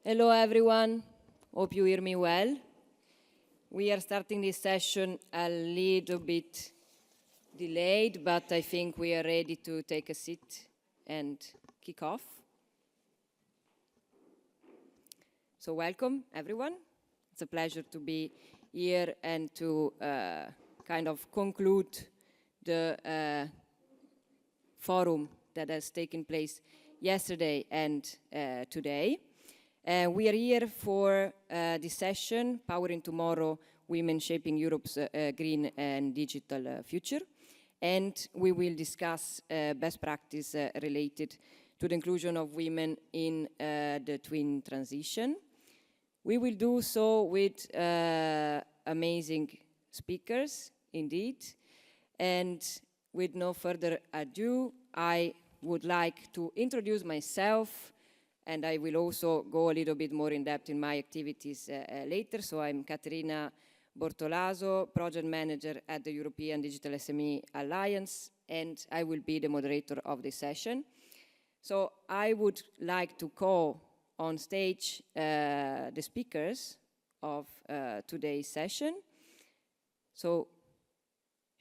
Hello everyone, hope you hear me well. We are starting this session a little bit delayed, but I think we are ready to take a seat and kick off. So welcome everyone. It's a pleasure to be here and to kind of conclude the forum that has taken place yesterday and today. We are here for this session, Powering Tomorrow, Women Shaping Europe's Green and Digital Future. And we will discuss best practice related to the inclusion of women in the twin transition. We will do so with amazing speakers, indeed. And with no further ado, I would like to introduce myself, and I will also go a little bit more in depth in my activities later. So I'm Caterina Bortolaso, Project Manager at the European Digital SME Alliance, and I will be the moderator of this session. So I would like to call on stage the speakers of today's session. So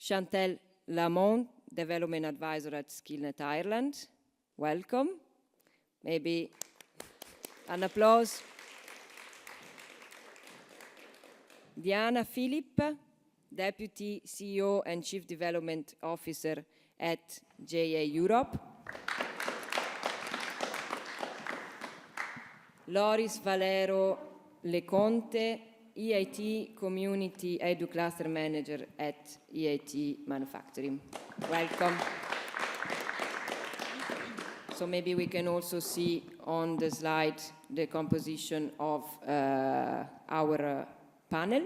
Chantal Lamont, Development Advisor at Skillnet Ireland, welcome. Maybe an applause. Diana Philipp, Deputy CEO and Chief Development Officer at JA Europe. Loris Valero Leconte, EIT Community Edu Cluster Manager at EIT Manufacturing. Welcome. So maybe we can also see on the slide the composition of our panel.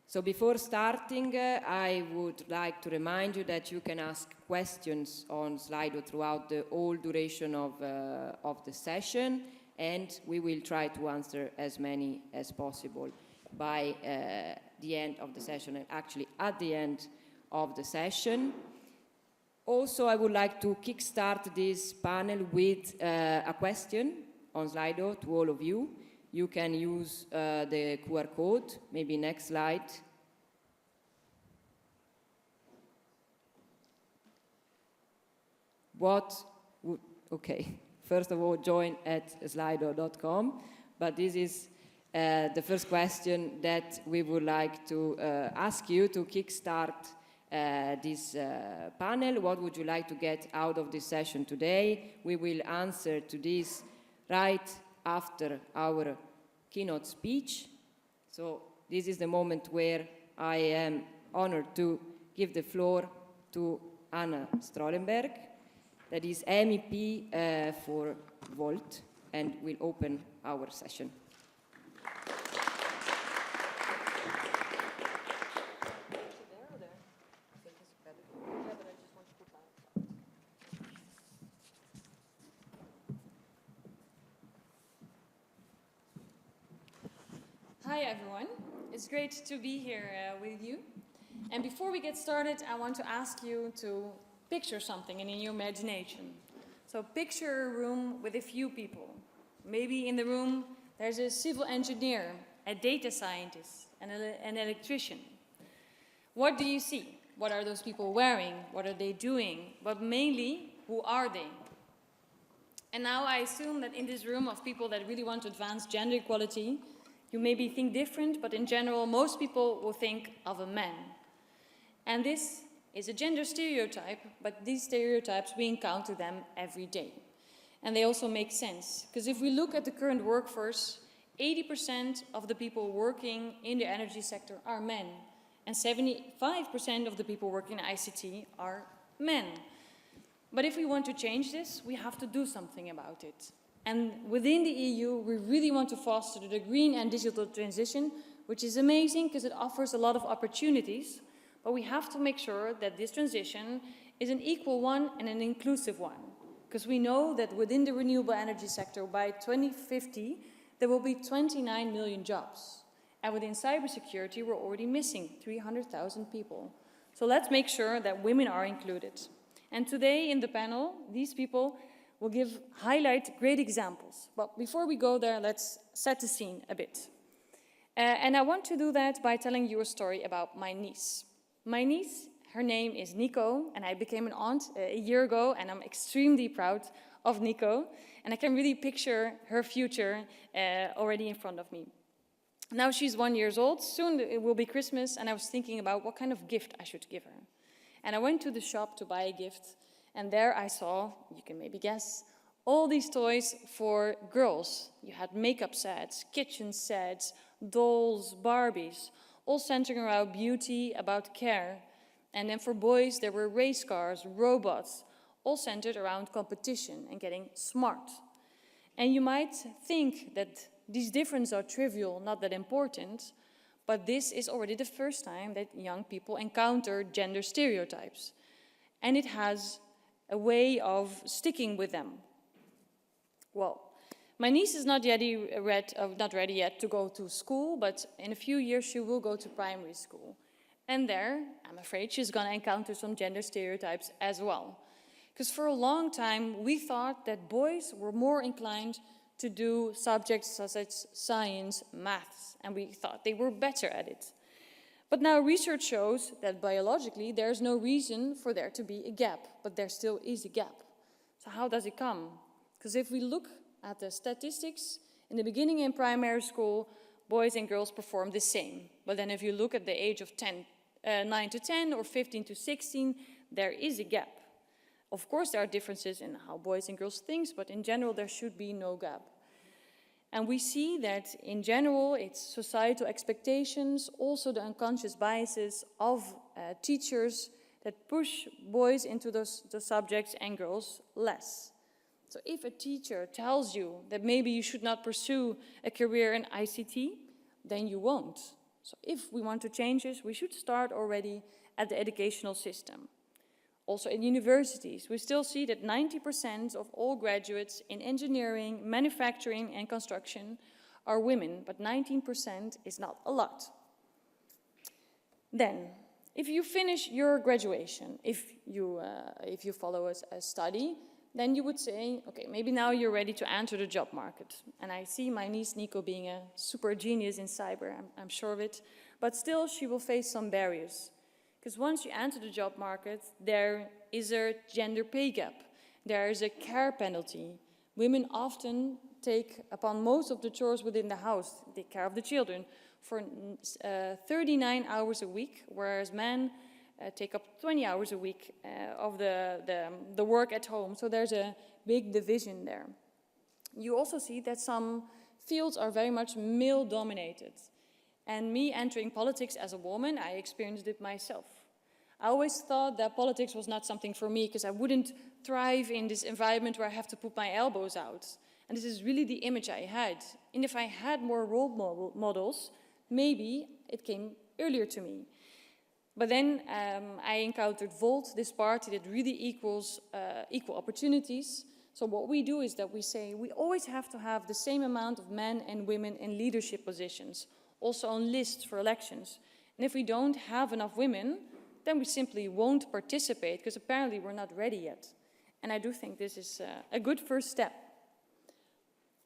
So before starting, I would like to remind you that you can ask questions on Slido throughout the whole duration of the session, and we will try to answer as many as possible by the end of the session, and actually at the end of the session. Also, I would like to kickstart this panel with a question on Slido to all of you. You can use the QR code, maybe next slide. Okay, first of all, join at slido.com, but this is the first question that we would like to ask you to kickstart this panel. What would you like to get out of this session today? We will answer to this right after our keynote speech. So this is the moment where I am honored to give the floor to Anna Strollenberg, that is MEP for Volt, and will open our session. Hi everyone, it's great to be here with you. And before we get started, I want to ask you to picture something in your imagination. So picture a room with a few people. Maybe in the room there's a civil engineer, a data scientist, and an electrician. What do you see? What are those people wearing? What are they doing? But mainly, who are they? And now I assume that in this room of people that really want to advance gender equality, you maybe think different, but in general, most people will think of a man. And this is a gender stereotype, but these stereotypes, we encounter them every day. And they also make sense, because if we look at the current workforce, 80% of the people working in the energy sector are men, and 75% of the people working in ICT are men. But if we want to change this, we have to do something about it. And within the EU, we really want to foster the green and digital transition, which is amazing because it offers a lot of opportunities. But we have to make sure that this transition is an equal one and an inclusive one. Because we know that within the renewable energy sector, by 2050, there will be 29 million jobs. And within cybersecurity, we're already missing 300,000 people. So let's make sure that women are included. And today in the panel, these people will highlight great examples. But before we go there, let's set the scene a bit. And I want to do that by telling you a story about my niece. My niece, her name is Nico, and I became an aunt a year ago, and I'm extremely proud of Nico. And I can really picture her future already in front of me. Now she's 1 year old, soon it will be Christmas, and I was thinking about what kind of gift I should give her. And I went to the shop to buy a gift, and there I saw, you can maybe guess, all these toys for girls. You had makeup sets, kitchen sets, dolls, Barbies, all centering around beauty, about care. And then for boys, there were race cars, robots, all centered around competition and getting smart. And you might think that these differences are trivial, not that important, but this is already the first time that young people encounter gender stereotypes. And it has a way of sticking with them. Well, my niece is not ready yet to go to school, but in a few years she will go to primary school. And there, I'm afraid she's going to encounter some gender stereotypes as well. Because for a long time, we thought that boys were more inclined to do subjects such as science, maths, and we thought they were better at it. But now research shows that biologically there's no reason for there to be a gap, but there still is a gap. So how does it come? Because if we look at the statistics, in the beginning in primary school, boys and girls perform the same. But then if you look at the age of 9 to 10 or 15 to 16, there is a gap. Of course, there are differences in how boys and girls think, but in general, there should be no gap. And we see that in general, it's societal expectations, also the unconscious biases of teachers that push boys into those subjects and girls less. So if a teacher tells you that maybe you should not pursue a career in ICT, then you won't. So if we want to change this, we should start already at the educational system. Also in universities, we still see that 90% of all graduates in engineering, manufacturing and construction are women, but 19% is not a lot. Then, if you finish your graduation, if you follow a study, then you would say, okay, maybe now you're ready to enter the job market. And I see my niece Nico being a super genius in cyber, I'm sure of it, but still she will face some barriers. Because once you enter the job market, there is a gender pay gap. There is a care penalty. Women often take upon most of the chores within the house, take care of the children, for 39 hours a week, whereas men take up 20 hours a week of the work at home. So there's a big division there. You also see that some fields are very much male-dominated. And me entering politics as a woman, I experienced it myself. I always thought that politics was not something for me because I wouldn't thrive in this environment where I have to put my elbows out. And this is really the image I had. And if I had more role models, maybe it came earlier to me. But then I encountered Volt, this party that really equals equal opportunities. So what we do is that we say we always have to have the same amount of men and women in leadership positions, also on lists for elections. And if we don't have enough women, then we simply won't participate because apparently we're not ready yet. And I do think this is a good first step.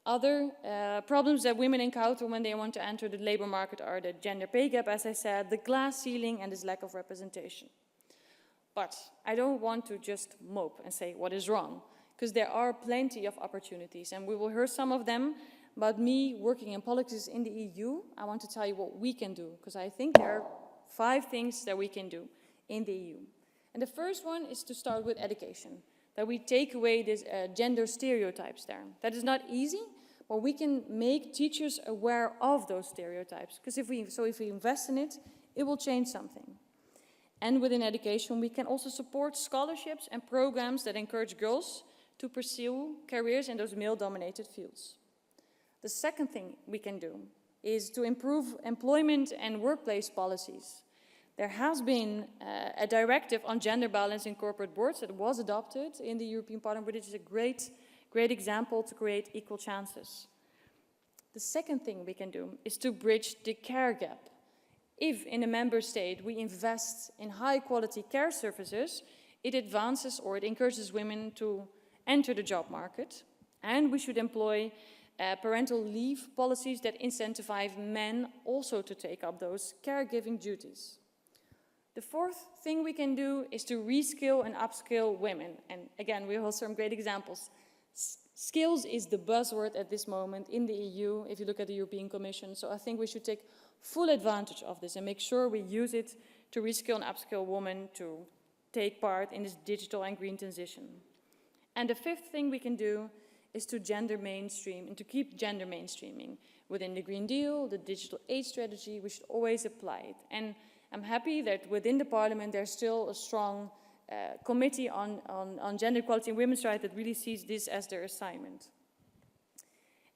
Other problems that women encounter when they want to enter the labor market are the gender pay gap, as I said, the glass ceiling and this lack of representation. But I don't want to just mope and say what is wrong, because there are plenty of opportunities and we will hear some of them. But me working in politics in the EU, I want to tell you what we can do, because I think there are 5 things that we can do in the EU. And the first one is to start with education, that we take away these gender stereotypes there. That is not easy, but we can make teachers aware of those stereotypes, because if we invest in it, it will change something. And within education, we can also support scholarships and programs that encourage girls to pursue careers in those male-dominated fields. The second thing we can do is to improve employment and workplace policies. There has been a directive on gender balance in corporate boards that was adopted in the European Parliament, which is a great example to create equal chances. The second thing we can do is to bridge the care gap. If in a member state we invest in high quality care services, it advances or it encourages women to enter the job market. And we should employ parental leave policies that incentivize men also to take up those caregiving duties. The fourth thing we can do is to reskill and upskill women. And again, we have some great examples. Skills is the buzzword at this moment in the EU, if you look at the European Commission. So I think we should take full advantage of this and make sure we use it to reskill and upskill women to take part in this digital and green transition. And the fifth thing we can do is to gender mainstream and to keep gender mainstreaming. Within the Green Deal, the Digital Age Strategy, we should always apply it. And I'm happy that within the Parliament there's still a strong committee on gender equality and women's rights that really sees this as their assignment.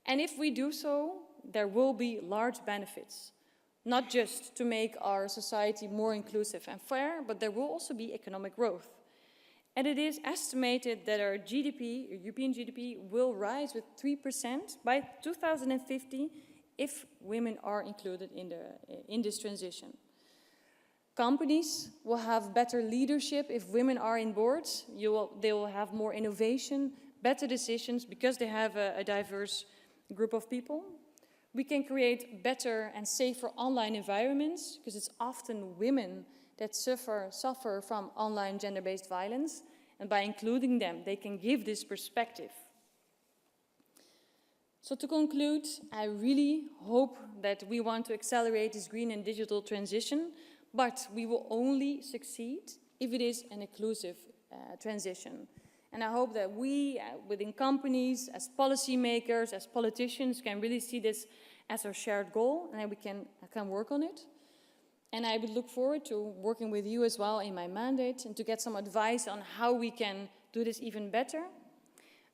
And if we do so, there will be large benefits, not just to make our society more inclusive and fair, but there will also be economic growth. And it is estimated that our GDP, European GDP, will rise with 3% by 2050 if women are included in this transition. Companies will have better leadership if women are in boards. They will have more innovation, better decisions, because they have a diverse group of people. We can create better and safer online environments, because it's often women that suffer from online gender-based violence, and by including them, they can give this perspective. So to conclude, I really hope that we want to accelerate this green and digital transition, but we will only succeed if it is an inclusive transition. And I hope that we, within companies, as policymakers, as politicians, can really see this as our shared goal, and that we can work on it. And I would look forward to working with you as well in my mandate and to get some advice on how we can do this even better.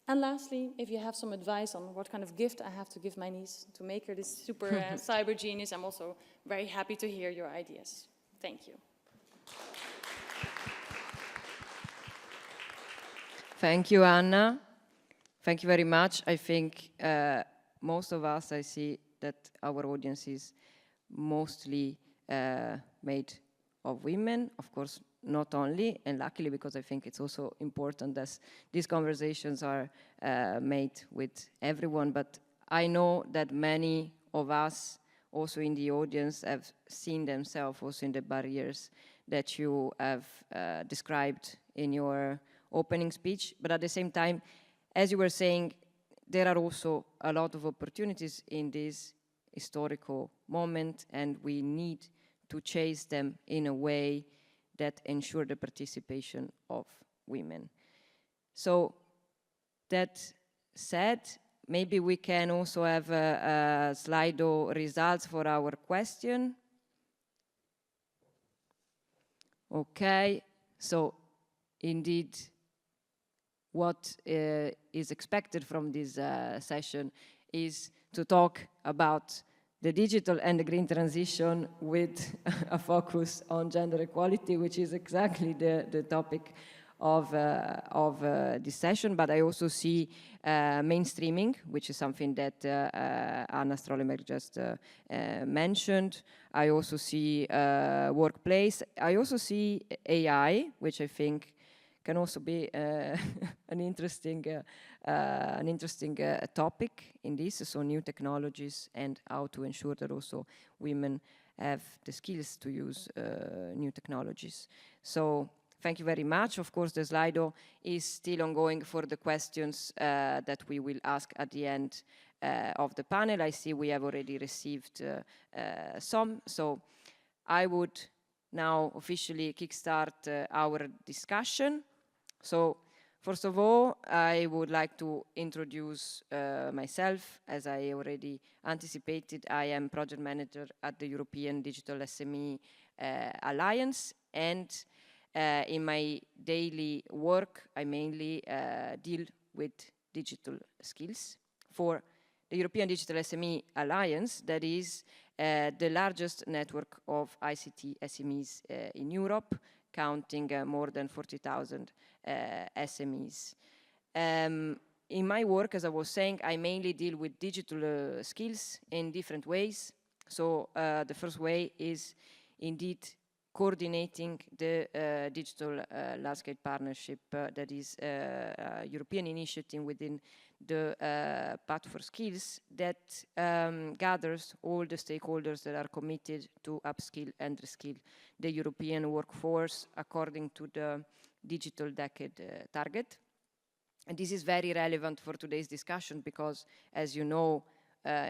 And lastly, if you have some advice on what kind of gift I have to give my niece to make her this super cyber genius, I'm also very happy to hear your ideas. Thank you. Thank you, Anna. Thank you very much. I think most of us, I see that our audience is mostly made of women, of course, not only, and luckily, because I think it's also important that these conversations are made with everyone, but I know that many of us also in the audience have seen themselves also in the barriers that you have described in your opening speech, but at the same time, as you were saying, there are also a lot of opportunities in this historical moment, and we need to chase them in a way that ensure the participation of women. So that said, maybe we can also have a Slido results for our question. Okay, so indeed, what is expected from this session is to talk about the digital and the green transition with a focus on gender equality, which is exactly the topic of this session. But I also see mainstreaming, which is something that Anna Strollenberg just mentioned. I also see workplace. I also see AI, which I think can also be an interesting topic in this, so new technologies and how to ensure that also women have the skills to use new technologies. So thank you very much. Of course, the Slido is still ongoing for the questions that we will ask at the end of the panel. I see we have already received some, so I would now officially kickstart our discussion. So first of all, I would like to introduce myself. As I already anticipated, I am project manager at the European Digital SME Alliance, and in my daily work, I mainly deal with digital skills. For the European Digital SME Alliance, that is the largest network of ICT SMEs in Europe, counting more than 40,000 SMEs. In my work, as I was saying, I mainly deal with digital skills in different ways. So the first way is indeed coordinating the digital large-scale partnership that is a European initiative within the Path for Skills that gathers all the stakeholders that are committed to upskill and reskill the European workforce according to the digital decade target. And this is very relevant for today's discussion because, as you know,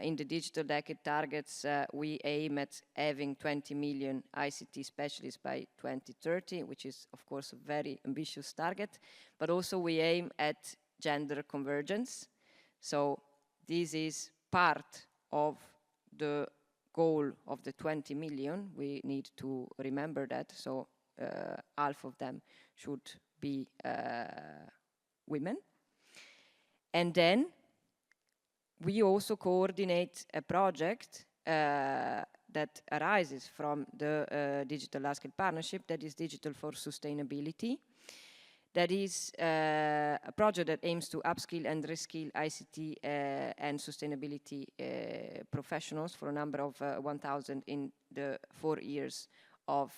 in the digital decade targets, we aim at having 20 million ICT specialists by 2030, which is, of course, a very ambitious target. But also we aim at gender convergence. So this is part of the goal of the 20 million. We need to remember that. So half of them should be women. And then we also coordinate a project that arises from the Digital Large-Scale Partnership, that is Digital for Sustainability. That is a project that aims to upskill and reskill ICT and sustainability professionals for a number of 1,000 in the 4 years of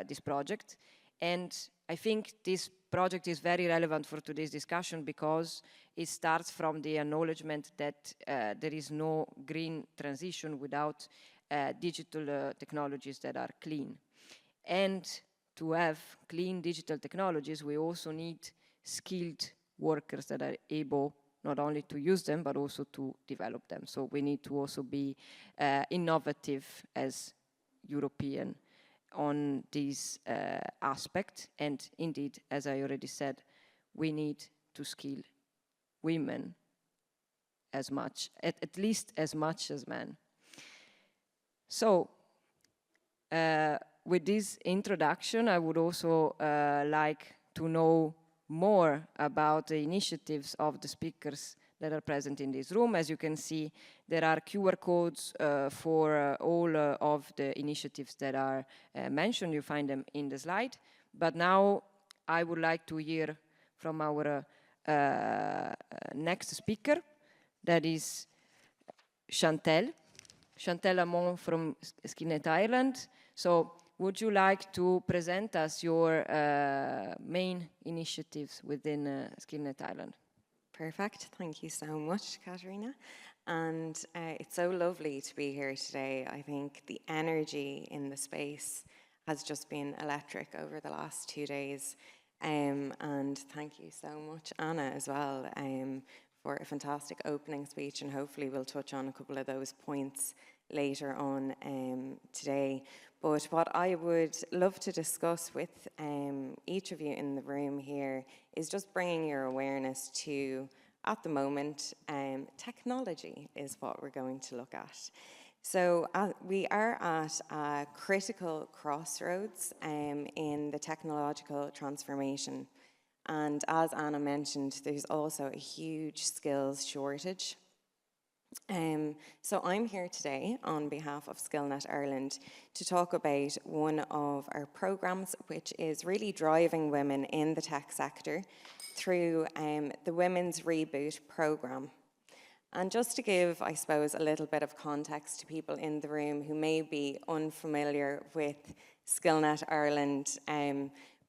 this project. And I think this project is very relevant for today's discussion because it starts from the acknowledgement that there is no green transition without digital technologies that are clean. And to have clean digital technologies, we also need skilled workers that are able not only to use them, but also to develop them. So we need to also be innovative as European on this aspect. And indeed, as I already said, we need to skill women as much, at least as much as men. So, with this introduction, I would also like to know more about the initiatives of the speakers that are present in this room. As you can see, there are QR codes for all of the initiatives that are mentioned. You find them in the slide. But now I would like to hear from our next speaker, that is Chantelle Amon from Skillnet Ireland. So would you like to present us your main initiatives within Skillnet Ireland? Perfect. Thank you so much, Katerina. And it's so lovely to be here today. I think the energy in the space has just been electric over the last 2 days. And thank you so much, Anna, as well, for a fantastic opening speech. And hopefully we'll touch on a couple of those points later on today. But what I would love to discuss with each of you in the room here is just bringing your awareness to, at the moment, technology is what we're going to look at. So we are at a critical crossroads in the technological transformation. And as Anna mentioned, there's also a huge skills shortage. So I'm here today on behalf of Skillnet Ireland to talk about one of our programs which is really driving women in the tech sector through the Women's Reboot program. And just to give, I suppose, a little bit of context to people in the room who may be unfamiliar with Skillnet Ireland,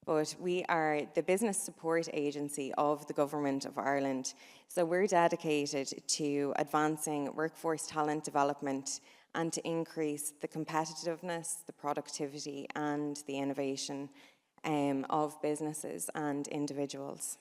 but we are the business support agency of the Government of Ireland. So we're dedicated to advancing workforce talent development and to increase the competitiveness, the productivity, and the innovation of businesses and individuals.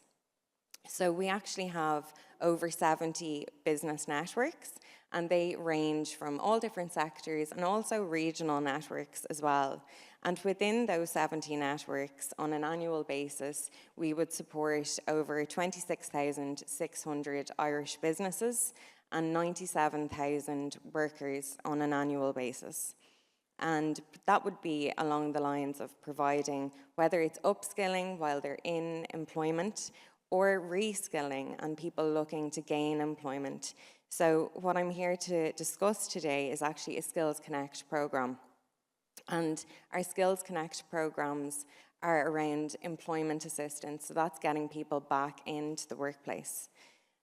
So we actually have over 70 business networks, and they range from all different sectors and also regional networks as well. And within those 70 networks, on an annual basis, we would support over 26,600 Irish businesses and 97,000 workers on an annual basis. And that would be along the lines of providing, whether it's upskilling while they're in employment or reskilling and people looking to gain employment. So what I'm here to discuss today is actually a Skills Connect program. And our Skills Connect programs are around employment assistance, so that's getting people back into the workplace.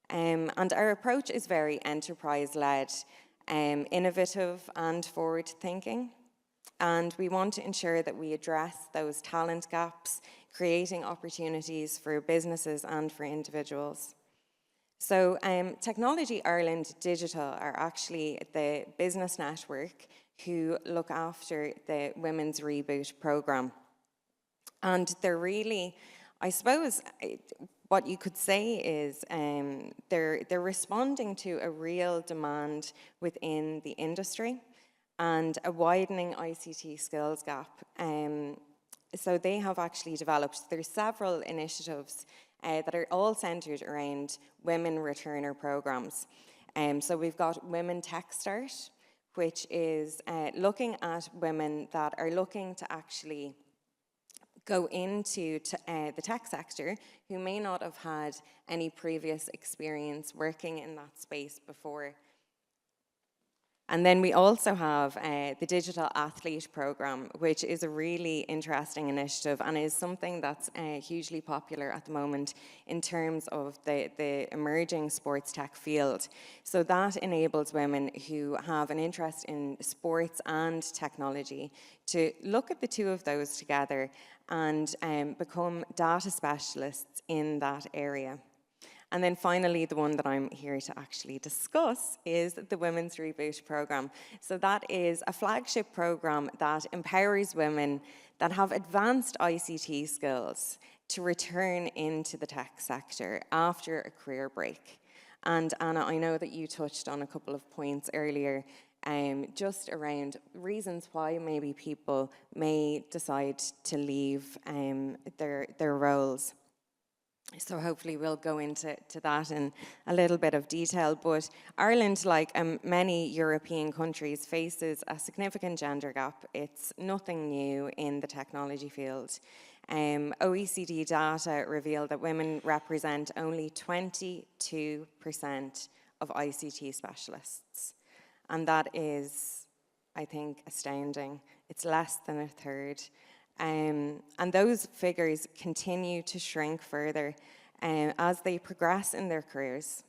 And our approach is very enterprise-led, innovative and forward-thinking. And we want to ensure that we address those talent gaps, creating opportunities for businesses and for individuals. So Technology Ireland Digital are actually the business network who look after the Women's Reboot programme. And they're really, I suppose, what you could say is they're responding to a real demand within the industry and a widening ICT skills gap. So they have actually developed, there's several initiatives that are all centred around women returner programmes. So we've got Women Tech Start, which is looking at women that are looking to actually go into the tech sector who may not have had any previous experience working in that space before. And then we also have the Digital Athlete Programme, which is a really interesting initiative and is something that's hugely popular at the moment in terms of the emerging sports tech field. So that enables women who have an interest in sports and technology to look at the two of those together and become data specialists in that area. And then finally, the one that I'm here to actually discuss is the Women's Reboot programme. So that is a flagship programme that empowers women that have advanced ICT skills to return into the tech sector after a career break. And Anna, I know that you touched on a couple of points earlier just around reasons why maybe people may decide to leave their roles. So hopefully we'll go into that in a little bit of detail. But Ireland, like many European countries, faces a significant gender gap. It's nothing new in the technology field. OECD data reveal that women represent only 22% of ICT specialists. And that is, I think, astounding. It's less than a third. And those figures continue to shrink further as they progress in their careers.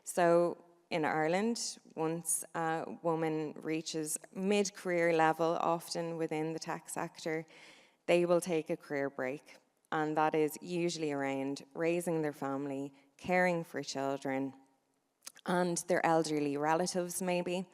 So in Ireland, once a woman reaches mid-career level, often within the tech sector, they will take a career break. And that is usually around raising their family, caring for children, and their elderly relatives maybe.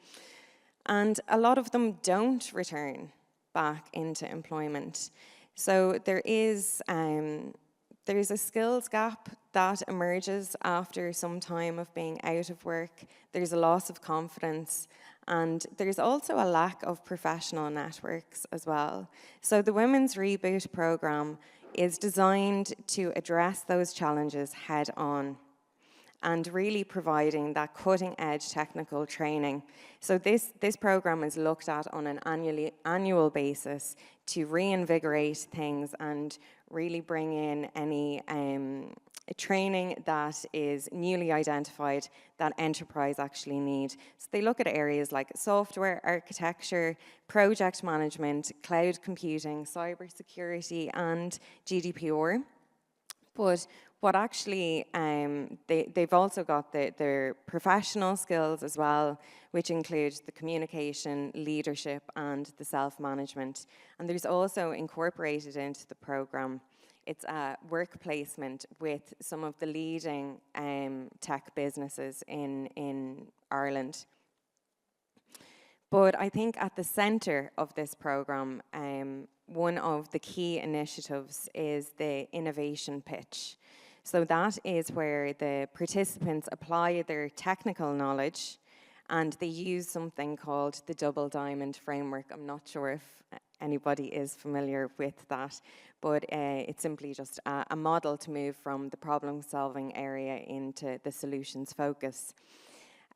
And a lot of them don't return back into employment. So there's a skills gap that emerges after some time of being out of work. There's a loss of confidence, and there's also a lack of professional networks as well. So the Women's Reboot programme is designed to address those challenges head on and really providing that cutting-edge technical training. So this programme is looked at on an annual basis to reinvigorate things and really bring in any training that is newly identified that enterprise actually need. So they look at areas like software architecture, project management, cloud computing, cybersecurity, and GDPR. But what actually, they've also got their professional skills as well, which include the communication, leadership, and the self-management. And there's also incorporated into the programme, it's a work placement with some of the leading tech businesses in Ireland. But I think at the centre of this programme, one of the key initiatives is the innovation pitch. So that is where the participants apply their technical knowledge and they use something called the Double Diamond Framework. I'm not sure if anybody is familiar with that, but it's simply just a model to move from the problem-solving area into the solutions focus.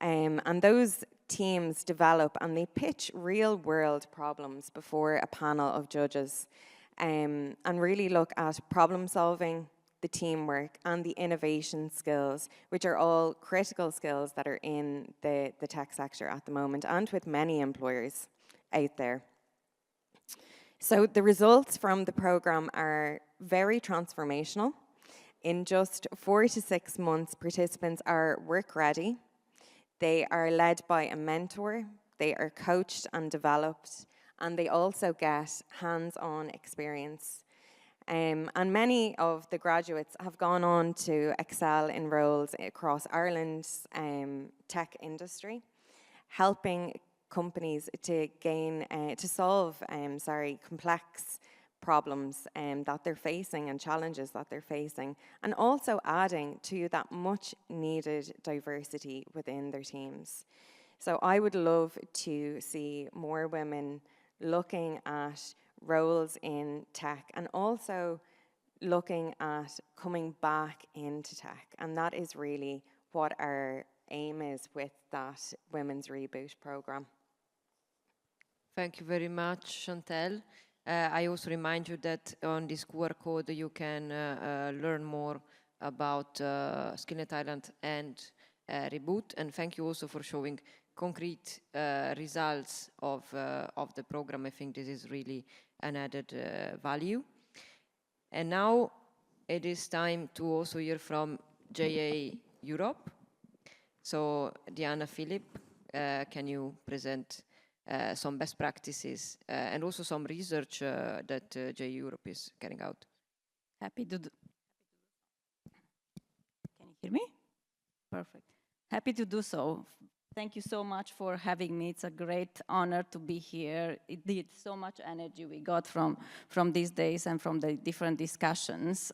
And those teams develop and they pitch real-world problems before a panel of judges and really look at problem-solving, the teamwork, and the innovation skills, which are all critical skills that are in the tech sector at the moment and with many employers out there. So the results from the programme are very transformational. In just 4 to 6 months, participants are work ready. They are led by a mentor. They are coached and developed, and they also get hands-on experience. And many of the graduates have gone on to excel in roles across Ireland's tech industry, helping companies to solve complex problems that they're facing and challenges that they're facing, and also adding to that much needed diversity within their teams. So I would love to see more women looking at roles in tech and also looking at coming back into tech. And that is really what our aim is with that Women's Reboot program. Thank you very much, Chantel. I also remind you that on this QR code you can learn more about Skillnet Ireland and Reboot. And thank you also for showing concrete results of the program. I think this is really an added value. And now it is time to also hear from JA Europe. So Diana Philip, can you present some best practices and also some research that JA Europe is carrying out? Happy to do. Can you hear me? Perfect. Happy to do so. Thank you so much for having me. It's a great honor to be here. It did so much energy we got from these days and from the different discussions.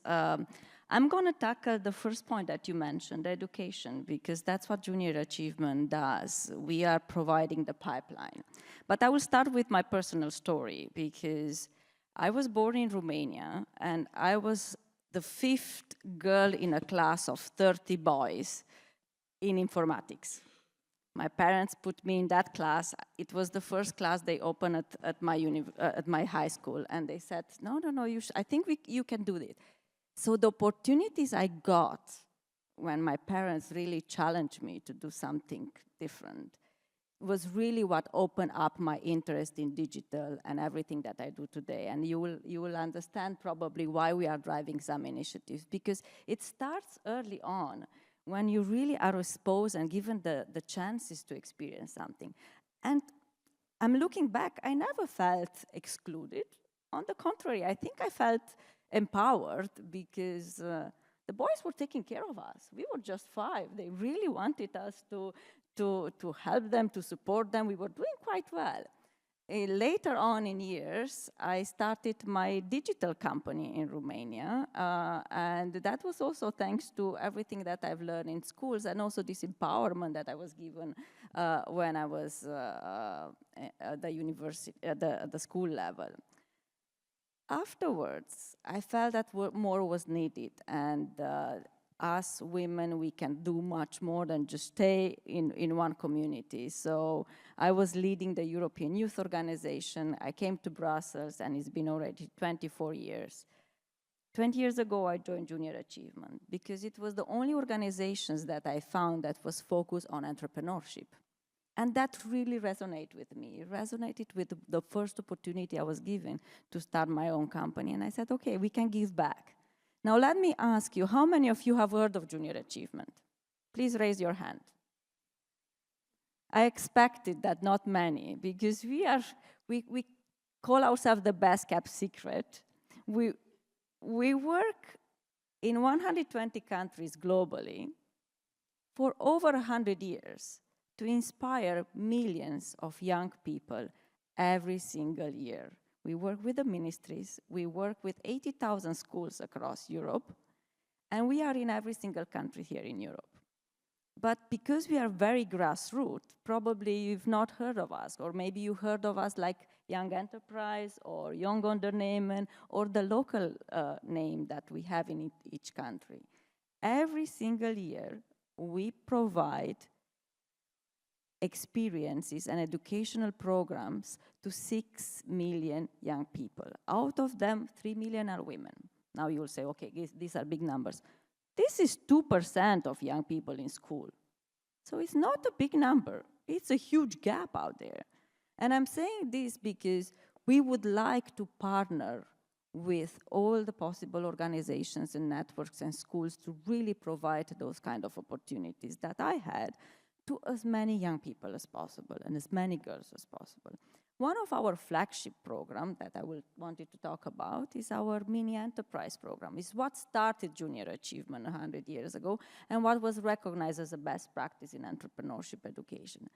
I'm going to tackle the first point that you mentioned, education, because that's what Junior Achievement does. We are providing the pipeline. But I will start with my personal story, because I was born in Romania, and I was the 5th girl in a class of 30 boys in informatics. My parents put me in that class. It was the first class they opened at my high school, and they said, no, I think you can do this. So the opportunities I got when my parents really challenged me to do something different was really what opened up my interest in digital and everything that I do today. And you will understand probably why we are driving some initiatives, because it starts early on, when you really are exposed and given the chances to experience something. And I'm looking back, I never felt excluded. On the contrary, I think I felt empowered, because the boys were taking care of us. We were just 5. They really wanted us to help them, to support them. We were doing quite well. Later on in years, I started my digital company in Romania, and that was also thanks to everything that I've learned in schools, and also this empowerment that I was given when I was at the university, at the school level. Afterwards, I felt that more was needed, and us women, we can do much more than just stay in one community. So I was leading the European Youth Organization. I came to Brussels, and it's been already 24 years. 20 years ago, I joined Junior Achievement, because it was the only organizations that I found that was focused on entrepreneurship. And that really resonated with me. It resonated with the first opportunity I was given to start my own company. And I said, okay, we can give back. Now let me ask you, how many of you have heard of Junior Achievement? Please raise your hand. I expected that not many, because we call ourselves the best kept secret. We work in 120 countries globally for over 100 years to inspire millions of young people every single year. We work with the ministries, we work with 80,000 schools across Europe, and we are in every single country here in Europe. But because we are very grassroots, probably you've not heard of us, or maybe you heard of us like Young Enterprise or Young Ondernemen, or the local name that we have in each country. Every single year, we provide experiences and educational programs to 6 million young people. Out of them, 3 million are women. Now you will say, okay, these are big numbers. This is 2% of young people in school. So it's not a big number. It's a huge gap out there. And I'm saying this because we would like to partner with all the possible organizations and networks and schools to really provide those kind of opportunities that I had to as many young people as possible and as many girls as possible. One of our flagship programs that I wanted to talk about is our mini enterprise program. It's what started junior achievement 100 years ago and what was recognized as a best practice in entrepreneurship education.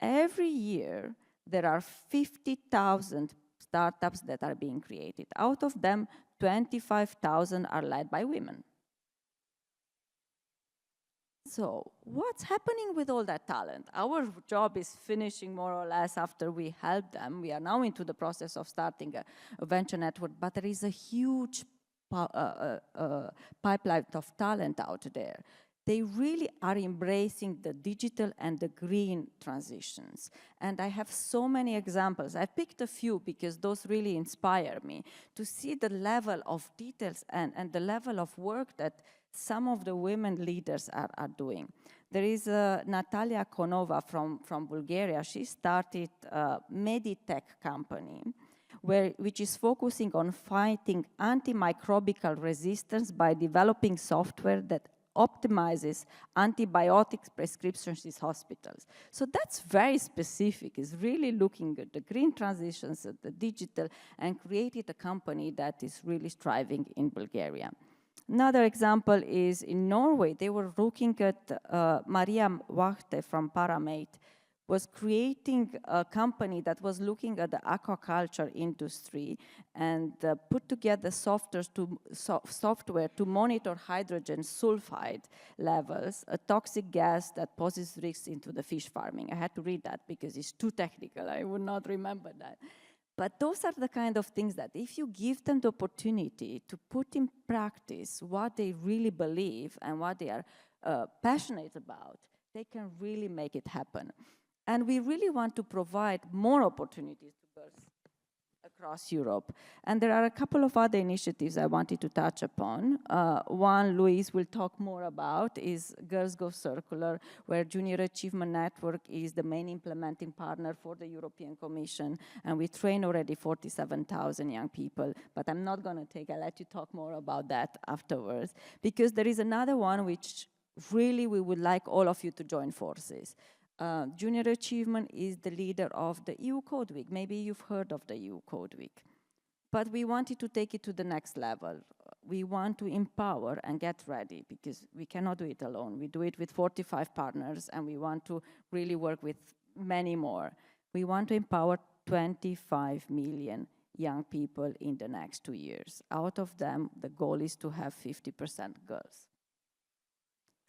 Every year, there are 50,000 startups that are being created. Out of them, 25,000 are led by women. So what's happening with all that talent? Our job is finishing more or less after we help them. We are now into the process of starting a venture network, but there is a huge pipeline of talent out there. They really are embracing the digital and the green transitions. And I have so many examples. I picked a few because those really inspire me to see the level of details and the level of work that some of the women leaders are doing. There is Natalia Konova from Bulgaria. She started a Meditech company which is focusing on fighting antimicrobial resistance by developing software that optimizes antibiotics prescriptions in hospitals. So that's very specific. It's really looking at the green transitions, at the digital, and created a company that is really thriving in Bulgaria. Another example is in Norway. They were looking at Maria Wachte from Paramate was creating a company that was looking at the aquaculture industry and put together software to monitor hydrogen sulfide levels, a toxic gas that poses risks into the fish farming. I had to read that because it's too technical. I would not remember that. But those are the kind of things that if you give them the opportunity to put in practice what they really believe and what they are passionate about, they can really make it happen. And we really want to provide more opportunities to girls across Europe. And there are a couple of other initiatives I wanted to touch upon. One, Louise will talk more about, is Girls Go Circular, where Junior Achievement Network is the main implementing partner for the European Commission. And we train already 47,000 young people. But I'm not going to I'll let you talk more about that afterwards. Because there is another one which really we would like all of you to join forces. Junior Achievement is the leader of the EU Code Week. Maybe you've heard of the EU Code Week. But we wanted to take it to the next level. We want to empower and get ready because we cannot do it alone. We do it with 45 partners and we want to really work with many more. We want to empower 25 million young people in the next 2 years. Out of them, the goal is to have 50% girls.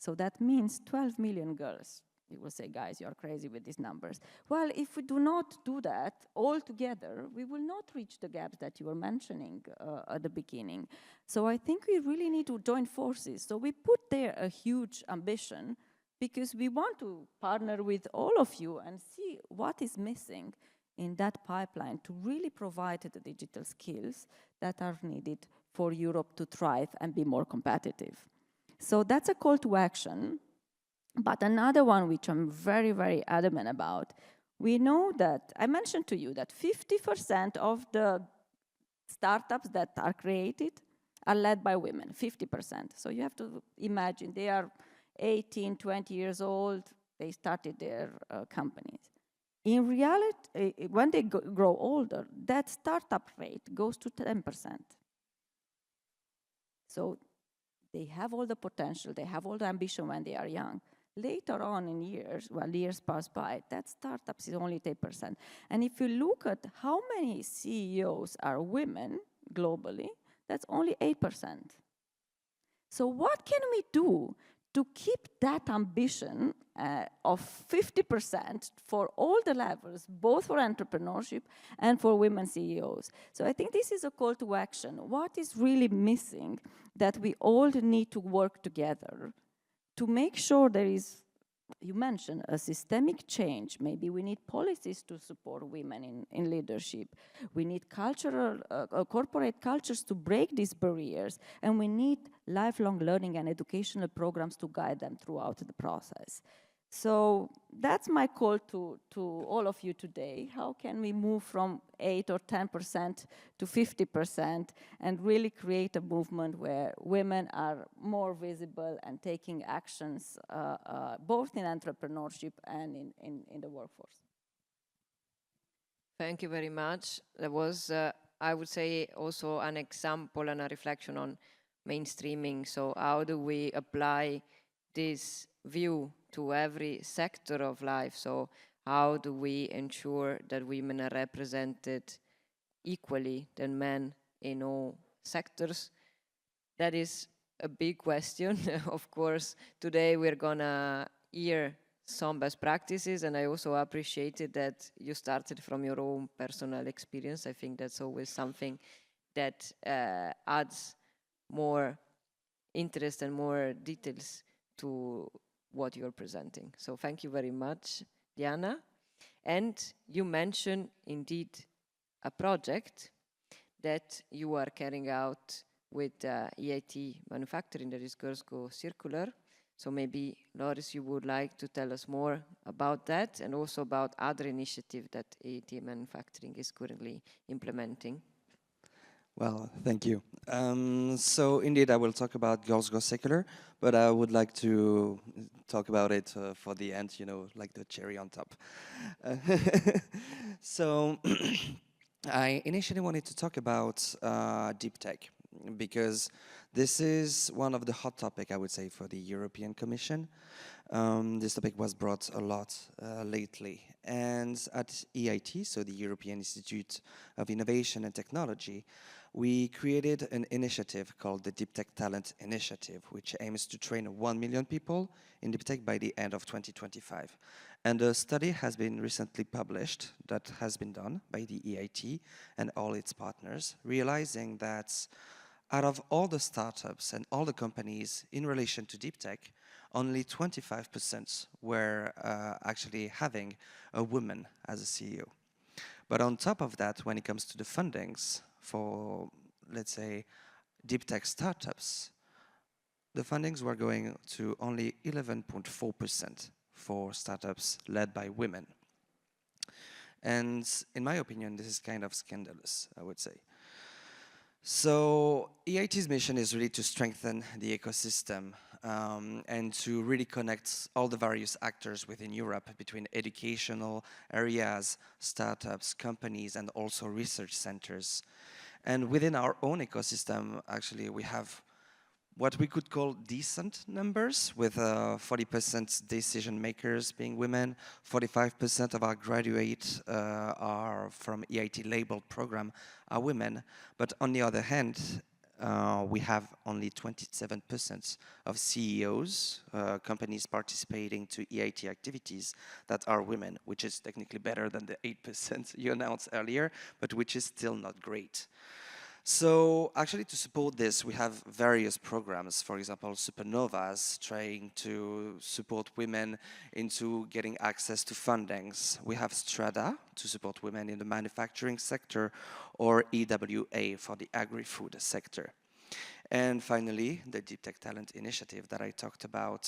So that means 12 million girls. You will say, guys, you're crazy with these numbers. Well, if we do not do that all together, we will not reach the gaps that you were mentioning at the beginning. So I think we really need to join forces. So we put there a huge ambition because we want to partner with all of you and see what is missing in that pipeline to really provide the digital skills that are needed for Europe to thrive and be more competitive. So that's a call to action. But another one which I'm very, very adamant about, we know that, I mentioned to you that 50% of the startups that are created are led by women, 50%. So you have to imagine they are 18, 20 years old, they started their companies. In reality, when they grow older, that startup rate goes to 10%. So they have all the potential, they have all the ambition when they are young. Later on in years, while years pass by, that startups is only 10%. And if you look at how many CEOs are women globally, that's only 8%. So what can we do to keep that ambition of 50% for all the levels, both for entrepreneurship and for women CEOs? So I think this is a call to action. What is really missing that we all need to work together to make sure there is, you mentioned, a systemic change. Maybe we need policies to support women in leadership. We need cultural, corporate cultures to break these barriers. And we need lifelong learning and educational programs to guide them throughout the process. So that's my call to all of you today. How can we move from 8 or 10% to 50% and really create a movement where women are more visible and taking actions both in entrepreneurship and in the workforce? Thank you very much. That was, I would say, also an example and a reflection on mainstreaming. So how do we apply this view to every sector of life? So how do we ensure that women are represented equally than men in all sectors? That is a big question. Of course, today we're gonna hear some best practices, and I also appreciated that you started from your own personal experience. I think that's always something that adds more interest and more details to what you're presenting. So thank you very much, Diana. And you mentioned indeed a project that you are carrying out with EIT Manufacturing, that is Girls Go Circular. So maybe, Loris, you would like to tell us more about that and also about other initiatives that EIT Manufacturing is currently implementing. Well, thank you. So indeed, I will talk about Girls Go Secular, but I would like to talk about it for the end, you know, like the cherry on top. So I initially wanted to talk about deep tech because this is one of the hot topic, I would say, for the European Commission. This topic was brought a lot lately. And at EIT, so the European Institute of Innovation and Technology, we created an initiative called the Deep Tech Talent Initiative, which aims to train 1 million people in deep tech by the end of 2025. And a study has been recently published that has been done by the EIT and all its partners, realizing that out of all the startups and all the companies in relation to deep tech, only 25% were actually having a woman as a CEO. But on top of that, when it comes to the fundings for, let's say, deep tech startups, the fundings were going to only 11.4% for startups led by women. And in my opinion, this is kind of scandalous, I would say. So EIT's mission is really to strengthen the ecosystem and to really connect all the various actors within Europe between educational areas, startups, companies, and also research centers. And within our own ecosystem, actually, we have what we could call decent numbers, with 40% decision makers being women, 45% of our graduates are from EIT labeled program are women, but on the other hand, we have only 27% of CEOs, companies participating to EIT activities that are women, which is technically better than the 8% you announced earlier, but which is still not great. So actually to support this, we have various programs, for example, Supernovas, trying to support women into getting access to fundings. We have Strada to support women in the manufacturing sector, or EWA for the agri-food sector. And finally, the Deep Tech Talent Initiative that I talked about,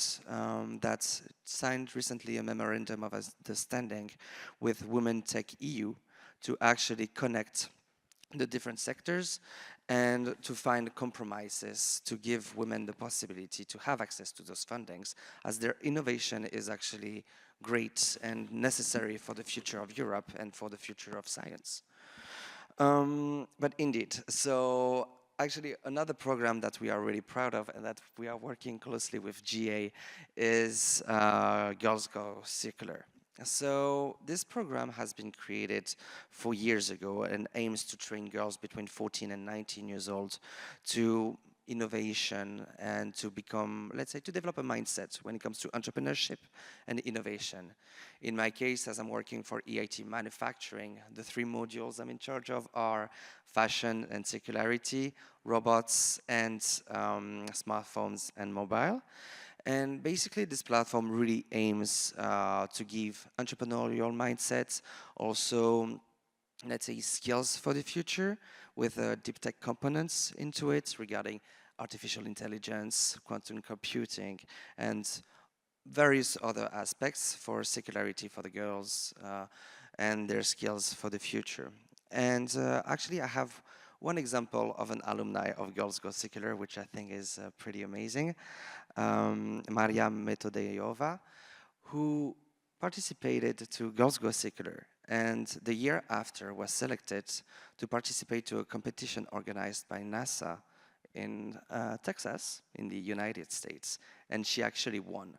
that signed recently a memorandum of understanding with Women Tech EU to actually connect the different sectors and to find compromises to give women the possibility to have access to those fundings, as their innovation is actually great and necessary for the future of Europe and for the future of science. But indeed, so actually another program that we are really proud of and that we are working closely with GA is Girls Go Circular. So this program has been created 4 years ago and aims to train girls between 14 and 19 years old to innovation and to become, let's say, to develop a mindset when it comes to entrepreneurship and innovation. In my case, as I'm working for EIT Manufacturing, the 3 modules I'm in charge of are fashion and circularity, robots, and smartphones and mobile. And basically, this platform really aims to give entrepreneurial mindsets, also, let's say, skills for the future with deep tech components into it regarding artificial intelligence, quantum computing, and various other aspects for circularity for the girls and their skills for the future. And actually, I have one example of an alumni of Girls Go Circular, which I think is pretty amazing. Maria Metodeyova, who participated to Girls Go Secular, and the year after was selected to participate to a competition organized by NASA in Texas, in the United States, and she actually won.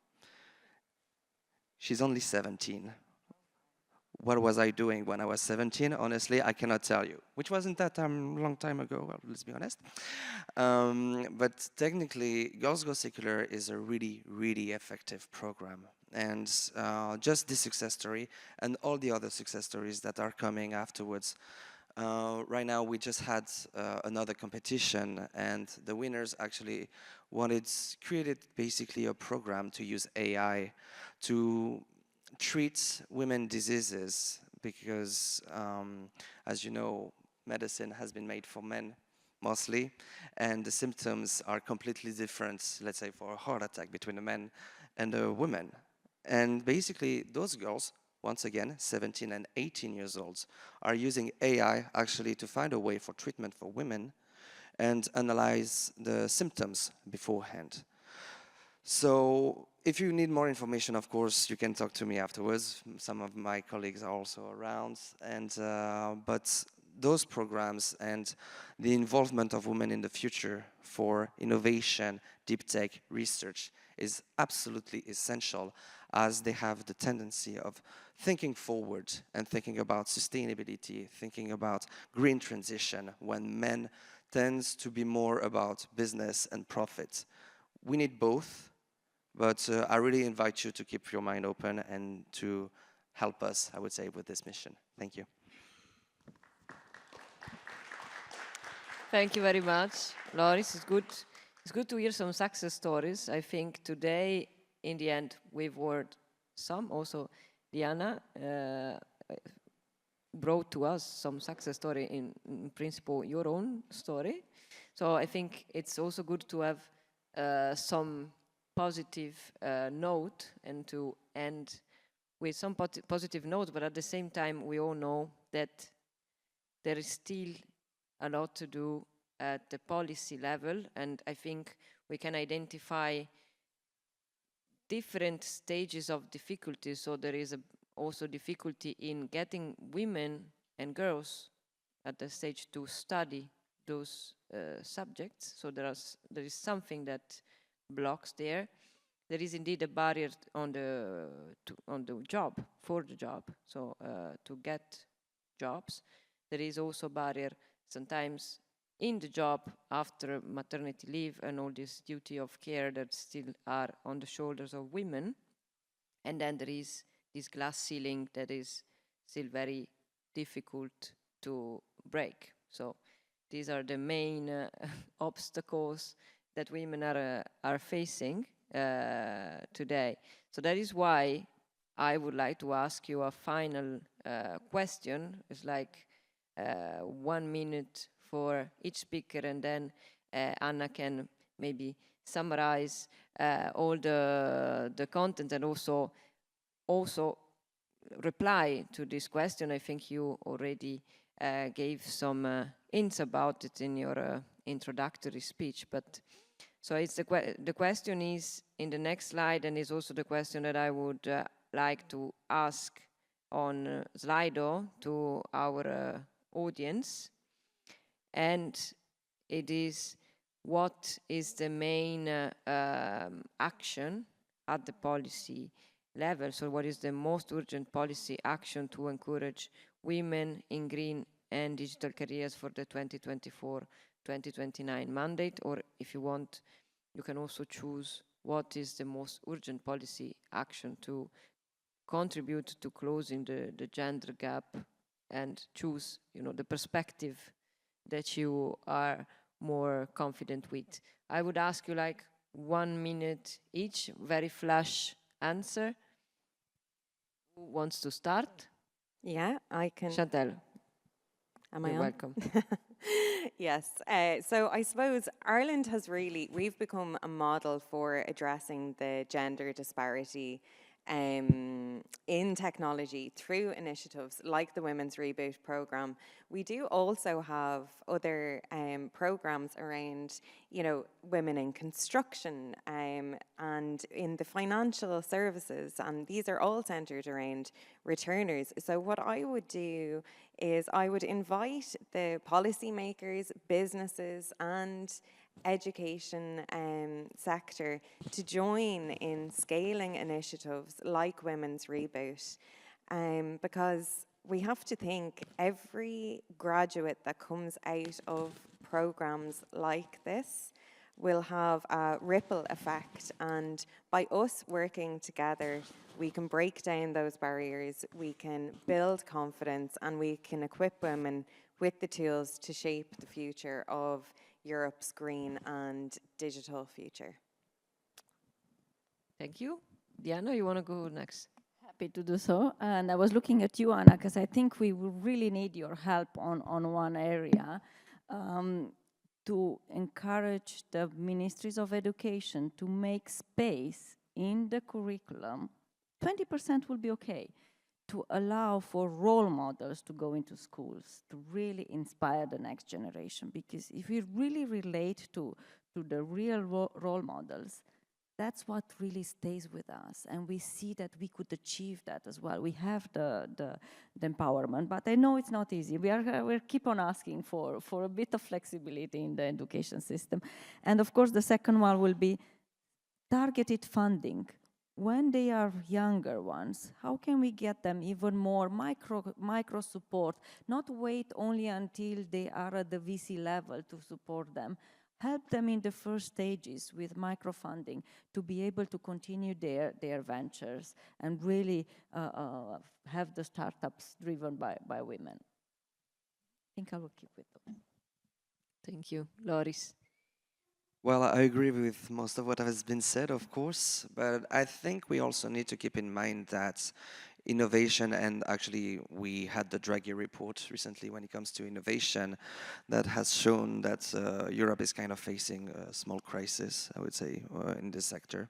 She's only 17. What was I doing when I was 17? Honestly, I cannot tell you, which wasn't that long time ago, well, let's be honest. But technically, Girls Go Secular is a really, really effective program. And just this success story and all the other success stories that are coming afterwards. Right now, we just had another competition, and the winners actually created basically a program to use AI to treat women diseases, because as you know, medicine has been made for men mostly, and the symptoms are completely different, let's say for a heart attack, between a man and a woman. And basically those girls, once again 17 and 18 years old, are using AI actually to find a way for treatment for women and analyze the symptoms beforehand. So if you need more information, of course, you can talk to me afterwards. Some of my colleagues are also around. And but those programs and the involvement of women in the future for innovation, deep tech, research is absolutely essential, as they have the tendency of thinking forward and thinking about sustainability, thinking about green transition, when men tends to be more about business and profit. We need both. But I really invite you to keep your mind open and to help us, I would say, with this mission. Thank you. Thank you very much, Loris. It's good to hear some success stories. I think today, in the end, we've heard some. Also, Diana brought to us some success story, in principle, your own story. So I think it's also good to have some positive note and to end with some positive note, but at the same time we all know that there is still a lot to do at the policy level, and I think we can identify different stages of difficulty. So there is also difficulty in getting women and girls at the stage to study those subjects. So there is something that blocks there. There is indeed a barrier on the job, for the job, so to get jobs. There is also a barrier sometimes in the job after maternity leave and all this duty of care that still are on the shoulders of women. And then there is this glass ceiling that is still very difficult to break. So these are the main obstacles that women are facing today. So that is why I would like to ask you a final question. It's like 1 minute for each speaker, and then Anna can maybe summarize all the content and also reply to this question. I think you already gave some hints about it in your introductory speech, but so it's the question is in the next slide, and is also the question that I would like to ask on Slido to our audience. And it is, what is the main action at the policy level? So what is the most urgent policy action to encourage women in green and digital careers for the 2024-2029 mandate? Or if you want, you can also choose what is the most urgent policy action to contribute to closing the gender gap, and choose, the perspective that you are more confident with. I would ask you like 1 minute each, very flash answer. Who wants to start? Yeah, I can. Chantal. Am I You're on? welcome. Yes. So I suppose Ireland we've become a model for addressing the gender disparity in technology through initiatives like the Women's Reboot Programme. We do also have other programs around, you know, women in construction and in the financial services, and these are all centred around returners. So what I would do is I would invite the policymakers, businesses and education sector to join in scaling initiatives like Women's Reboot, because we have to think every graduate that comes out of programs like this will have a ripple effect, and by us working together we can break down those barriers, we can build confidence, and we can equip women with the tools to shape the future of Europe's green and digital future. Thank you. Diana, you want to go next? Happy to do so. And I was looking at you, Anna, because I think we will really need your help on one area, to encourage the ministries of education to make space in the curriculum. 20% will be okay, to allow for role models to go into schools, to really inspire the next generation. Because if we really relate to the real role models, that's what really stays with us. And we see that we could achieve that as well. We have the empowerment, but I know it's not easy. We keep on asking for a bit of flexibility in the education system. And of course, the second one will be targeted funding. When they are younger ones, how can we get them even more micro support? Not wait only until they are at the VC level to support them. Help them in the first stages with microfunding to be able to continue their ventures and really have the startups driven by women. I think I will keep with them. Thank you. Loris. Well, I agree with most of what has been said, of course, but I think we also need to keep in mind that innovation, and actually we had the Draghi report recently when it comes to innovation that has shown that Europe is kind of facing a small crisis, I would say, in this sector.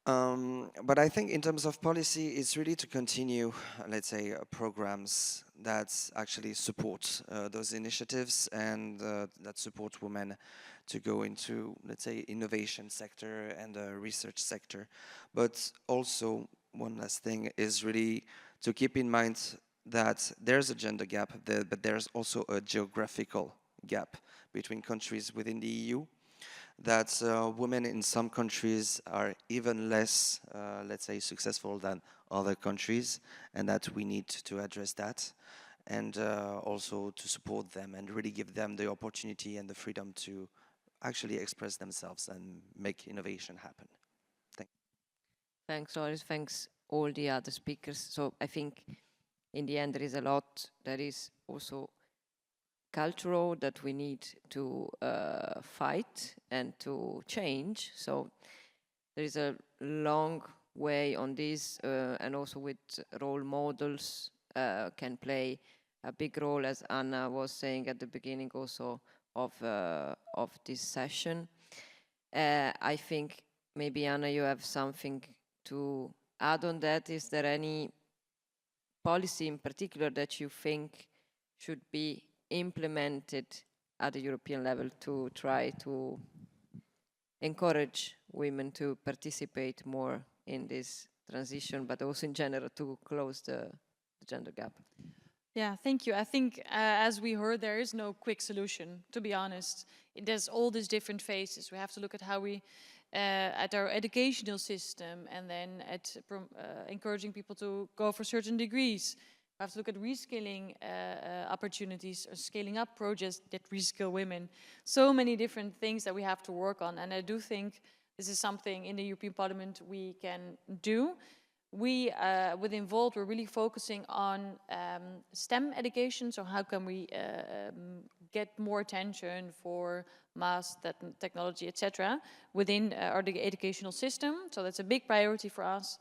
But I think in terms of policy, it's really to continue, let's say, programs that actually support those initiatives and that support women to go into, let's say, innovation sector and the research sector. But also, one last thing is really to keep in mind that there's a gender gap, but there's also a geographical gap between countries within the EU, that women in some countries are even less, let's say, successful than other countries, and that we need to address that, and also to support them and really give them the opportunity and the freedom to actually express themselves and make innovation happen. Thanks, Loris. Thanks all the other speakers. So I think in the end there is a lot that is also cultural that we need to fight and to change. So there is a long way on this, and also with role models can play a big role, as Anna was saying at the beginning also of this session. I think maybe Anna, you have something to add on that. Is there any policy in particular that you think should be implemented at the European level to try to encourage women to participate more in this transition, but also in general to close the gender gap? Yeah, thank you. I think, as we heard, there is no quick solution, to be honest. There's all these different phases. We have to look at how we, at our educational system, and then at encouraging people to go for certain degrees. We have to look at reskilling opportunities or scaling up projects that reskill women. So many different things that we have to work on. And I do think this is something in the European Parliament we can do. We, with Involved, we're really focusing on STEM education. So how can we get more attention for math, technology, etc. within our educational system. So that's a big priority for us.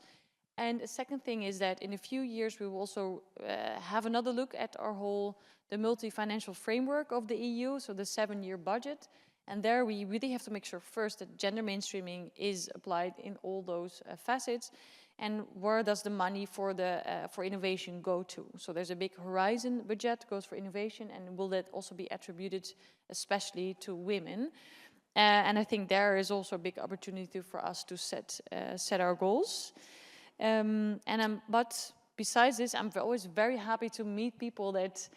And the second thing is that in a few years we will also have another look at the multi-financial framework of the EU, so the 7-year budget. And there we really have to make sure first that gender mainstreaming is applied in all those facets. and where does the money for innovation go to? So there's a big Horizon budget goes for innovation, and will that also be attributed especially to women? And I think there is also a big opportunity for us to set our goals. But besides this, I'm always very happy to meet people that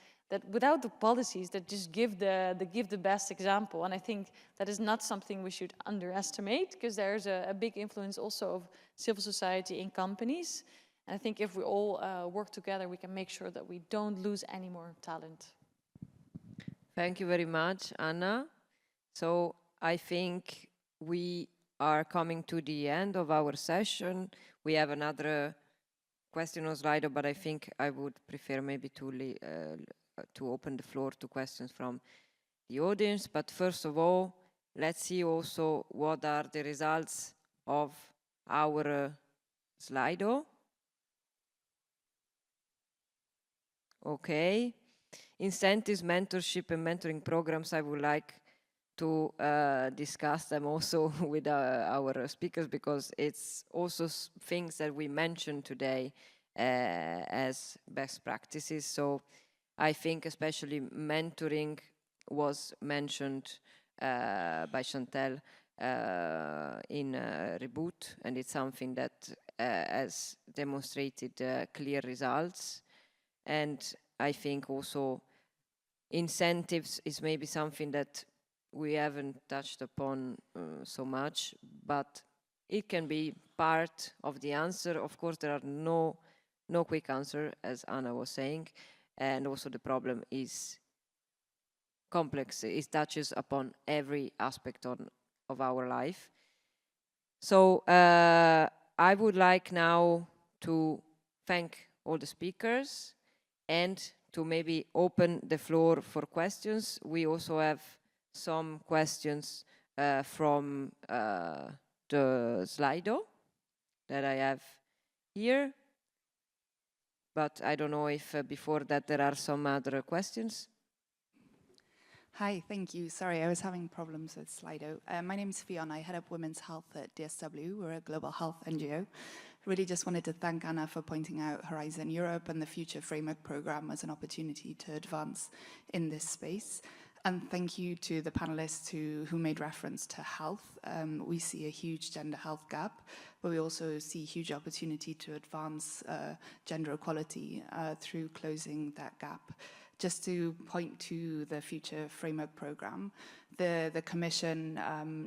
without the policies, that just give the best example. And I think that is not something we should underestimate, because there's a big influence also of civil society in companies. And I think if we all work together, we can make sure that we don't lose any more talent. Thank you very much, Anna. So I think we are coming to the end of our session. We have another question on Slido, but I think I would prefer maybe to open the floor to questions from the audience. But first of all, let's see also what are the results of our Slido. Okay. Incentives, mentorship, and mentoring programs, I would like to discuss them also with our speakers, because it's also things that we mentioned today as best practices. So I think especially mentoring was mentioned by Chantal in Reboot, and it's something that has demonstrated clear results. And I think also incentives is maybe something that we haven't touched upon so much, but it can be part of the answer. Of course, there are no quick answer, as Anna was saying, and also the problem is complex. It touches upon every aspect of our life. So I would like now to thank all the speakers and to maybe open the floor for questions. We also have some questions from the Slido that I have here, but I don't know if before that there are some other questions. Hi, thank you. Sorry, I was having problems with Slido. My name is Fiona. I head up women's health at DSW. We're a global health NGO. Really just wanted to thank Anna for pointing out Horizon Europe and the Future Framework Programme as an opportunity to advance in this space. And thank you to the panelists who made reference to health. We see a huge gender health gap, but we also see huge opportunity to advance gender equality through closing that gap. Just to point to the Future Framework Programme, the Commission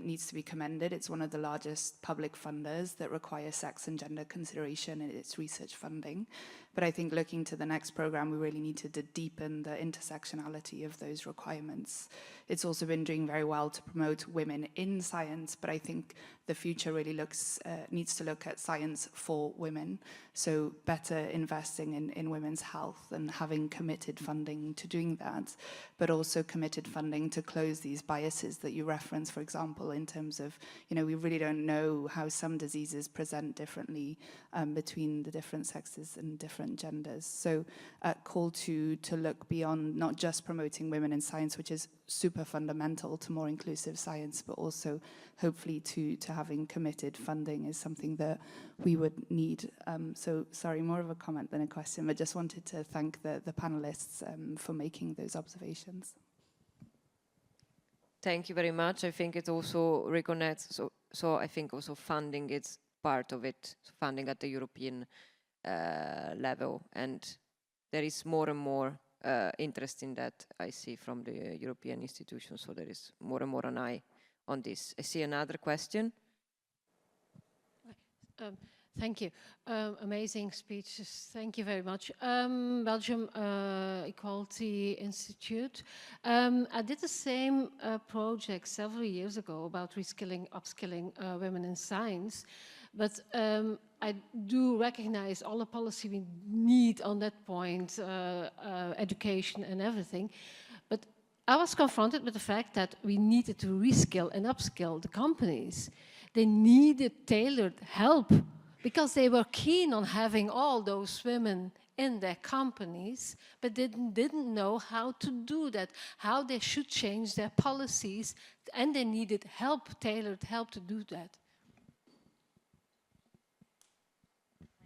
needs to be commended. It's one of the largest public funders that requires sex and gender consideration in its research funding. But I think looking to the next programme, we really need to deepen the intersectionality of those requirements. It's also been doing very well to promote women in science, but I think the future really needs to look at science for women. So better investing in women's health and having committed funding to doing that, but also committed funding to close these biases that you reference, for example, in terms of, we really don't know how some diseases present differently between the different sexes and different genders. So a call to look beyond not just promoting women in science, which is super fundamental to more inclusive science, but also hopefully to having committed funding is something that we would need. So sorry, more of a comment than a question, but just wanted to thank the panelists for making those observations. Thank you very much. I think it also reconnects, so I think also funding is part of it, funding at the European level, and there is more and more interest in that I see from the European institutions, so there is more and more an eye on this. I see another question. Thank you. Amazing speeches. Thank you very much. Belgium Equality Institute. I did the same project several years ago about reskilling, upskilling women in science. But I do recognize all the policy we need on that point, education and everything. But I was confronted with the fact that we needed to reskill and upskill the companies. They needed tailored help because they were keen on having all those women in their companies, but didn't know how to do that, how they should change their policies, and they needed help, tailored help to do that.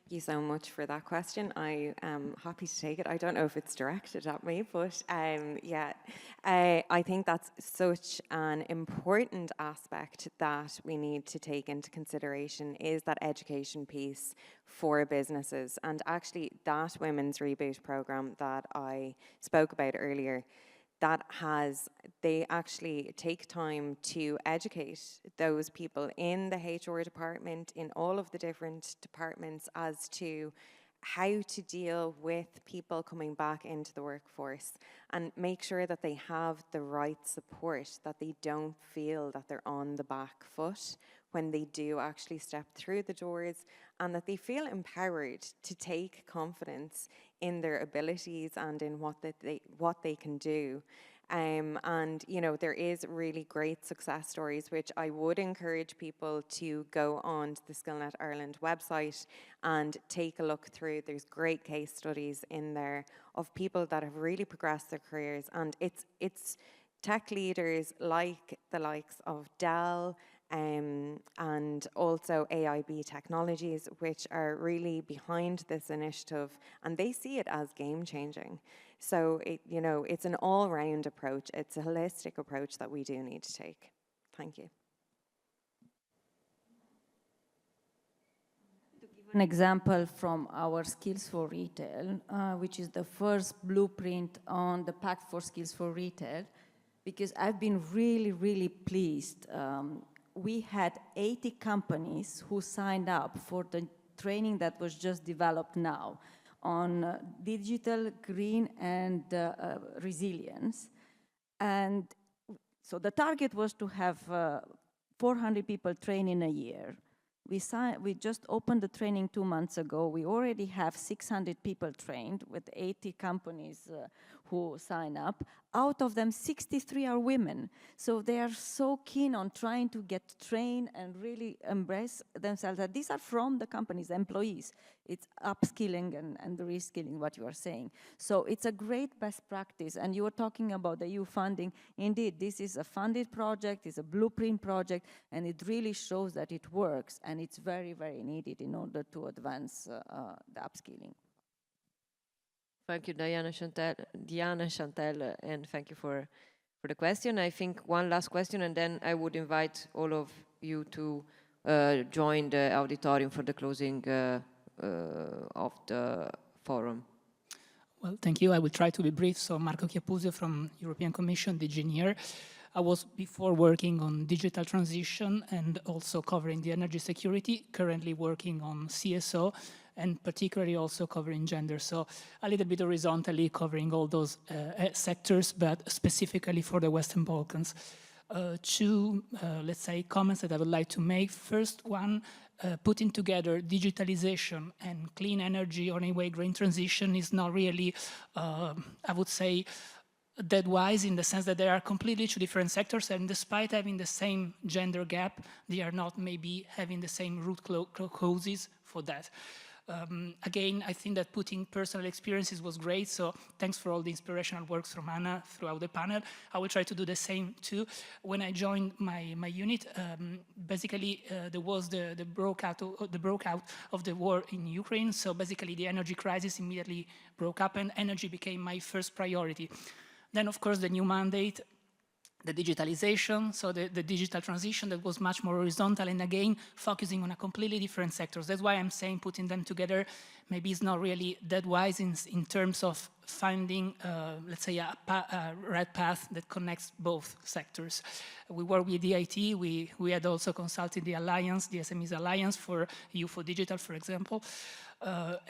Thank you so much for that question. I am happy to take it. I don't know if it's directed at me, but yeah, I think that's such an important aspect that we need to take into consideration is that education piece for businesses. And actually that Women's Reboot program that I spoke about earlier, they actually take time to educate those people in the HR department, in all of the different departments, as to how to deal with people coming back into the workforce and make sure that they have the right support, that they don't feel that they're on the back foot when they do actually step through the doors, and that they feel empowered to take confidence in their abilities and in what they can do. And you know, there is really great success stories, which I would encourage people to go on to the SkillNet Ireland website and take a look through. There's great case studies in there of people that have really progressed their careers, and it's tech leaders like the likes of Dell, and also AIB Technologies, which are really behind this initiative, and they see it as game-changing. So, you know, it's an all-round approach. It's a holistic approach that we do need to take. Thank you. To give an example from our Skills for Retail, which is the first blueprint on the Pact for Skills for Retail, because I've been really, really pleased. We had 80 companies who signed up for the training that was just developed now on digital, green, and resilience. And so the target was to have 400 people train in a year. We just opened the training 2 months ago. We already have 600 people trained with 80 companies who sign up. Out of them, 63 are women. So they are so keen on trying to get trained and really embrace themselves. And these are from the company's employees. It's upskilling and reskilling, what you are saying. So it's a great best practice. And you were talking about the EU funding. Indeed, this is a funded project, it's a blueprint project, and it really shows that it works. And it's very, very needed in order to advance the upskilling. Thank you, Diana, Chantal, and thank you for the question. I think one last question, and then I would invite all of you to join the auditorium for the closing of the forum. Well, thank you. I will try to be brief. So Marco Chiapuzio from European Commission, DG NEAR. I was before working on digital transition and also covering the energy security, currently working on CSO, and particularly also covering gender. So a little bit horizontally covering all those sectors, but specifically for the Western Balkans. Two, let's say, comments that I would like to make. First one, putting together digitalization and clean energy, or anyway, green transition is not really, I would say, that wise, in the sense that they are completely two different sectors, and despite having the same gender gap, they are not maybe having the same root causes for that. Again, I think that putting personal experiences was great, so thanks for all the inspirational works from Anna throughout the panel. I will try to do the same too. When I joined my unit, basically there was the breakout of the war in Ukraine, so basically the energy crisis immediately broke up and energy became my first priority. Then of course the new mandate, the digitalization, so the digital transition that was much more horizontal and again focusing on a completely different sectors. That's why I'm saying putting them together maybe is not really that wise in terms of finding, let's say, a right path that connects both sectors. We work with DIT, we had also consulted the Alliance, the SMEs Alliance for EU for Digital, for example.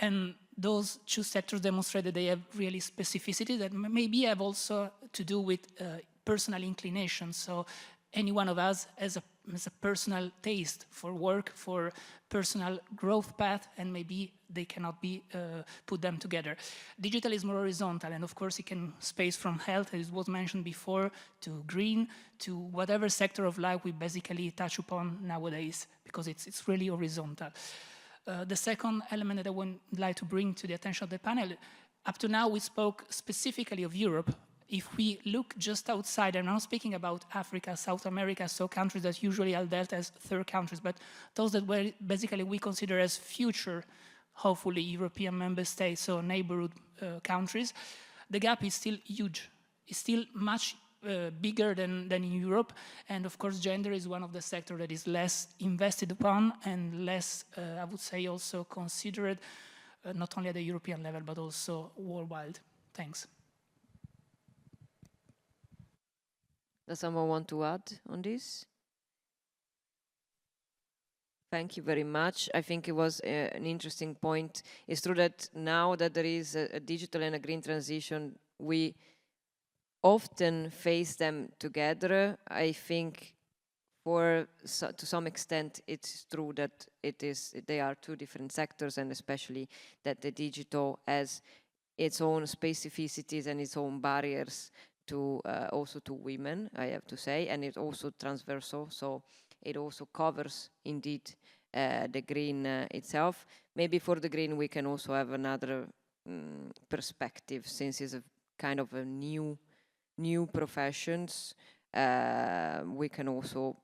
And those two sectors demonstrated they have really specificity that maybe have also to do with personal inclination. So any one of us has a personal taste for work, for personal growth path, and maybe they cannot be put them together. Digital is more horizontal, and of course it can space from health, as was mentioned before, to green, to whatever sector of life we basically touch upon nowadays, because it's really horizontal. The second element that I would like to bring to the attention of the panel, up to now we spoke specifically of Europe. If we look just outside, I'm not speaking about Africa, South America, so countries that usually are dealt as third countries, but those that basically we consider as future hopefully European member states or neighborhood countries, the gap is still huge. It's still much bigger than in Europe, and of course gender is one of the sectors that is less invested upon and less, I would say, also considered not only at the European level but also worldwide. Thanks. Does someone want to add on this? Thank you very much. I think it was an interesting point. It's true that now that there is a digital and a green transition, we often face them together. I think to some extent it's true that they are two different sectors, and especially that the digital has its own specificities and its own barriers to also to women, I have to say, and it's also transversal, so it also covers indeed the green itself. Maybe for the green we can also have another perspective, since it's a kind of a new professions. We can also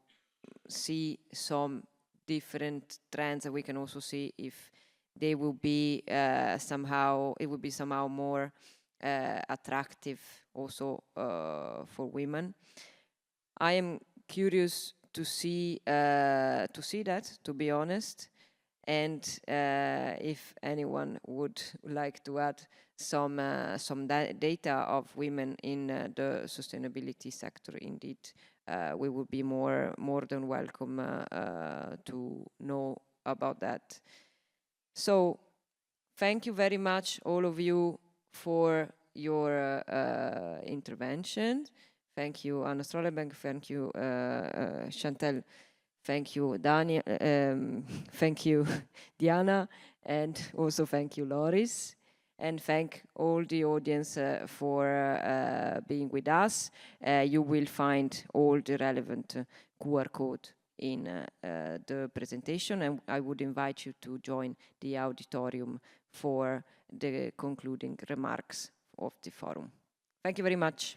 see some different trends, and we can also see if they will be somehow more attractive also for women. I am curious to see that, to be honest, and if anyone would like to add some data of women in the sustainability sector, indeed, we would be more than welcome to know about that. So, thank you very much, all of you, for your intervention. Thank you, Anna Strollebank. Thank you, Chantal. Thank you, Daniel. Thank you, Diana. And also thank you, Loris. And thank all the audience for being with us. You will find all the relevant QR code in the presentation, and I would invite you to join the auditorium for the concluding remarks of the forum. Thank you very much.